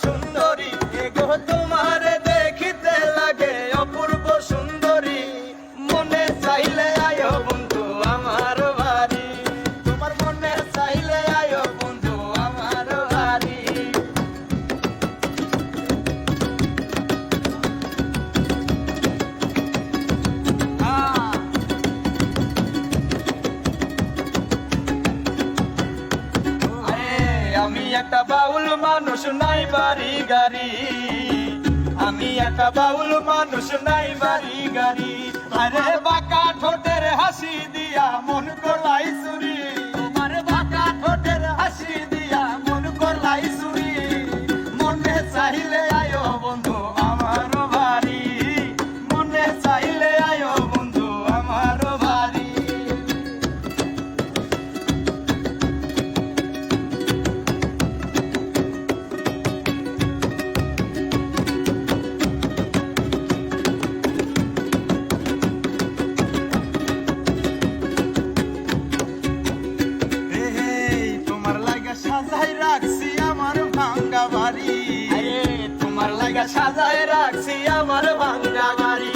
সুন্দরী এগো তোমার দেখিতে লাগে অপূর্ব সুন্দরী, মনে চাইলে আয়ো বন্ধু আমার বাড়ি, তোমার মনে চাইলে আয়ো বন্ধু আমার বাড়ি। আমি একটা বাউল মানুষ নাই বাড়ি গাড়ি, আমি একটা বাউল মানুষ নাই বাড়ি গাড়ি, আরে বাঁকা ঠোঁটের হাসি দিয়া মন করলাই চুরি, তোমার বাঁকা ঠোঁটের হাসি দিয়া মন করলাই চুরি, মনে চাইলে আয়ো বন্ধু আমার বাড়ি, মনে চাইলে আয়ো বন্ধু আমার বাড়ি। সাজাই রাখছি আমার ভাঙ্গা বাড়ি, তোমার লাগা সাজাই রাখছি আমার ভাঙ্গা বাড়ি।